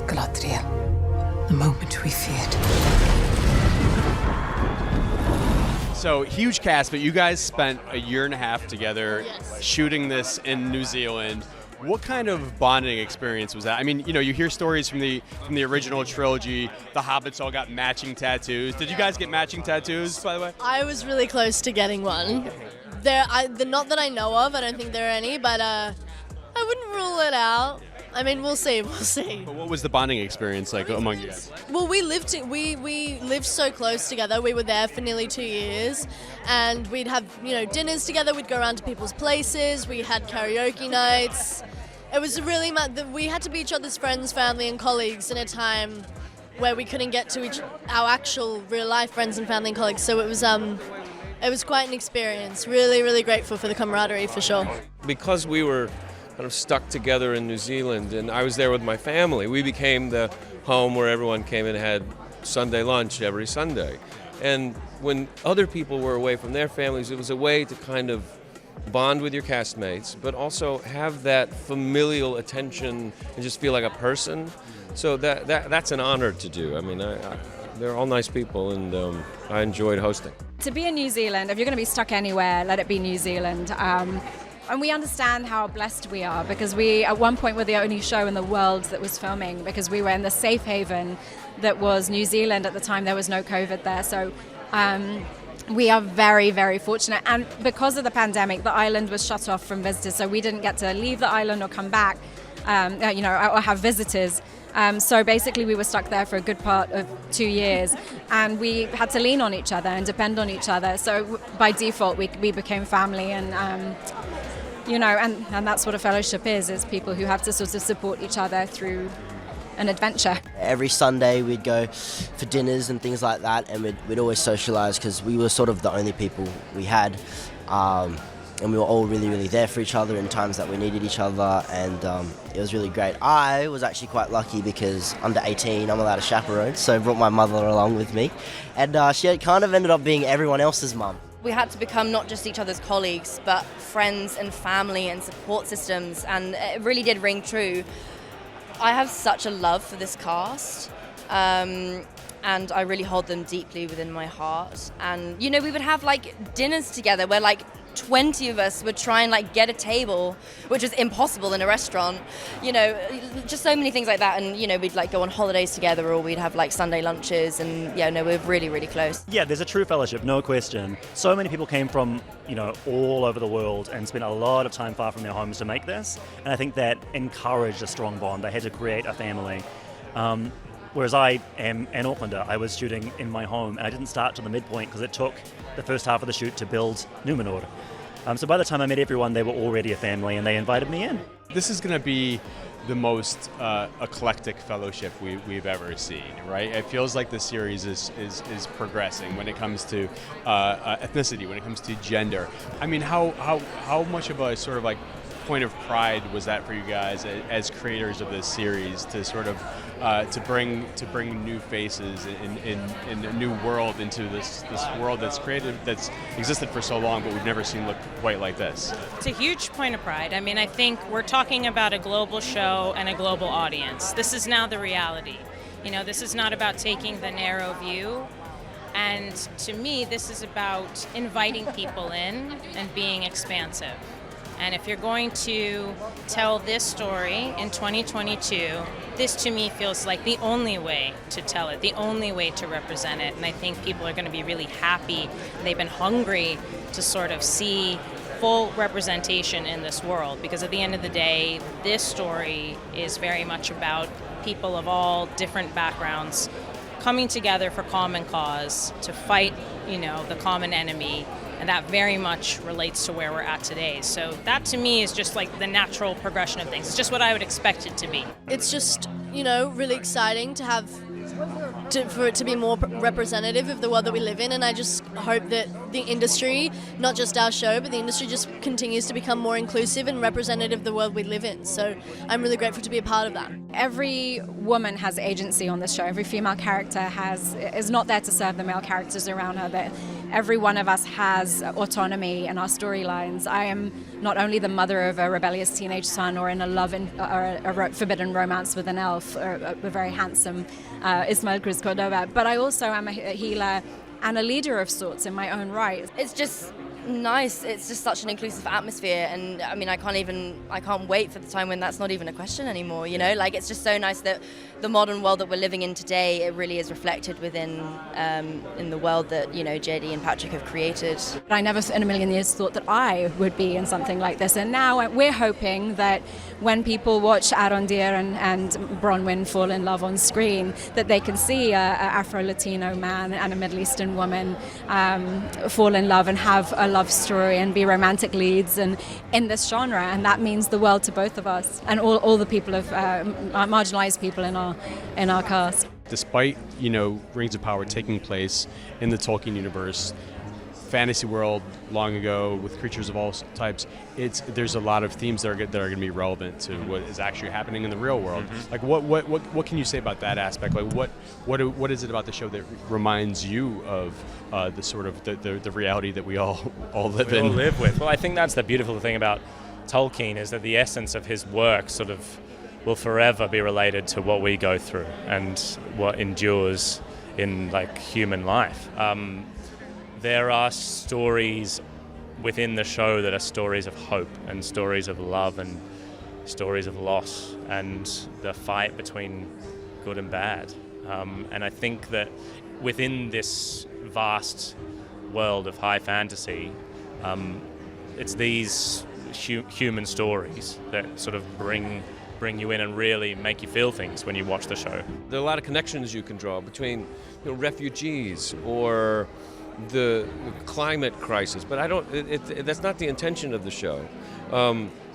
Galadriel, the moment we feared. So, huge cast, but you guys spent a year and a half together shooting this in New Zealand. What kind of bonding experience was that? I mean, you know, you hear stories from the original trilogy. The hobbits all got matching tattoos. Did you guys get matching tattoos, by the way? I was really close to getting one. Not that I know of. I don't think there are any, but I wouldn't rule it out. I mean, we'll see. But what was the bonding experience like among you guys? Well, we lived so close together. We were there for nearly 2 years, and we'd have dinners together. We'd go around to people's places. We had karaoke nights. It was really we had to be each other's friends, family, and colleagues in a time where we couldn't get to our actual real life friends and family and colleagues. So it was quite an experience. Really, really grateful for the camaraderie for sure. Because we were kind of stuck together in New Zealand, and I was there with my family. We became the home where everyone came and had Sunday lunch every Sunday. And when other people were away from their families, it was a way to kind of bond with your castmates, but also have that familial attention and just feel like a person. So that's an honor to do. I mean, they're all nice people, and I enjoyed hosting. To be in New Zealand, if you're going to be stuck anywhere, let it be New Zealand. And we understand how blessed we are, because we, at one point, were the only show in the world that was filming, because we were in the safe haven that was New Zealand at the time. There was no COVID there. So we are very, very fortunate. And because of the pandemic, the island was shut off from visitors. So we didn't get to leave the island or come back, or have visitors. So basically we were stuck there for a good part of 2 years, and we had to lean on each other and depend on each other. So by default, we became family, and and that's what a fellowship is people who have to sort of support each other through an adventure. Every Sunday we'd go for dinners and things like that, and we'd always socialise, because we were sort of the only people we had. And we were all really, really there for each other in times that we needed each other, and it was really great. I was actually quite lucky because under 18 I'm allowed a chaperone, so I brought my mother along with me, and she kind of ended up being everyone else's mum. We had to become not just each other's colleagues, but friends and family and support systems, and it really did ring true. I have such a love for this cast, and I really hold them deeply within my heart. And, we would have, dinners together where, 20 of us would try and get a table, which was impossible in a restaurant, just so many things like that. And we'd go on holidays together, or we'd have Sunday lunches, and we're really, really close. Yeah, there's a true fellowship, no question. So many people came from all over the world and spent a lot of time far from their homes to make this, and I think that encouraged a strong bond. They had to create a family. Whereas I am an Aucklander, I was shooting in my home, and I didn't start till the midpoint because it took the first half of the shoot to build Numenor. So by the time I met everyone, they were already a family, and they invited me in. This is going to be the most eclectic fellowship we've ever seen, right? It feels like the series is progressing when it comes to ethnicity, when it comes to gender. I mean, how much of a sort of point of pride was that for you guys as creators of this series to sort of to bring new faces in a new world into this world that's existed for so long, but we've never seen look quite like this? It's a huge point of pride. I mean, I think we're talking about a global show and a global audience. This is now the reality. This is not about taking the narrow view. And to me, this is about inviting people in and being expansive. And if you're going to tell this story in 2022, this to me feels like the only way to tell it, the only way to represent it. And I think people are going to be really happy. They've been hungry to sort of see full representation in this world, because at the end of the day, this story is very much about people of all different backgrounds coming together for common cause to fight, the common enemy. And that very much relates to where we're at today. So that to me is just the natural progression of things. It's just what I would expect it to be. It's just, really exciting to have, for it to be more representative of the world that we live in. And I just hope that the industry, not just our show, but the industry just continues to become more inclusive and representative of the world we live in. So I'm really grateful to be a part of that. Every woman has agency on this show. Every female character is not there to serve the male characters around her. every one of us has autonomy in our storylines. I am not only the mother of a rebellious teenage son, or in a a forbidden romance with an elf, or a very handsome Ismael Cruz Cordova, but I also am a healer and a leader of sorts in my own right. It's just nice. It's just such an inclusive atmosphere, and I mean, I can't wait for the time when that's not even a question anymore, you know? Like, it's just so nice that the modern world that we're living in today, it really is reflected within in the world that, you know, JD and Patrick have created. I never in a million years thought that I would be in something like this, and now we're hoping that when people watch Arondir and Bronwyn fall in love on screen, that they can see a Afro-Latino man and a Middle Eastern woman fall in love and have a love story and be romantic leads and in this genre, and that means the world to both of us and all the people of marginalized people in our cast. Despite, you know, Rings of Power taking place in the Tolkien universe, fantasy world long ago with creatures of all types, there's a lot of themes that are going to be relevant to what is actually happening in the real world. Like what can you say about that aspect? Like what is it about the show that reminds you of the sort of the reality that we all live in? We all live with. Well, I think that's the beautiful thing about Tolkien, is that the essence of his work sort of will forever be related to what we go through and what endures in like human life. There are stories within the show that are stories of hope and stories of love and stories of loss and the fight between good and bad. And I think that within this vast world of high fantasy, it's these human stories that sort of bring you in and really make you feel things when you watch the show. There are a lot of connections you can draw between, you know, refugees or the climate crisis, but that's not the intention of the show.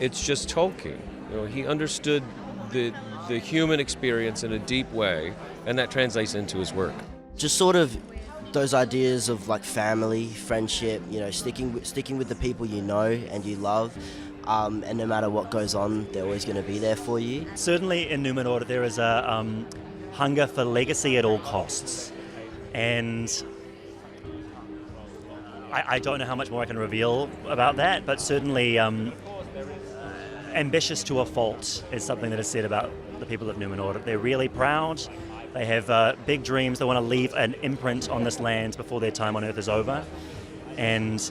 It's just Tolkien. You know, he understood the human experience in a deep way, and that translates into his work. Just sort of those ideas of like family, friendship, you know, sticking with the people you know and you love, and no matter what goes on, they're always going to be there for you. Certainly in Numenor there is a hunger for legacy at all costs, and I don't know how much more I can reveal about that, but certainly ambitious to a fault is something that is said about the people of Numenor. They're really proud, they have big dreams, they want to leave an imprint on this land before their time on Earth is over, and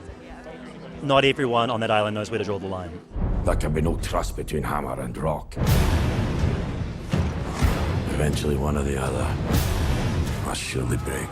not everyone on that island knows where to draw the line. There can be no trust between hammer and rock. Eventually one or the other must surely break.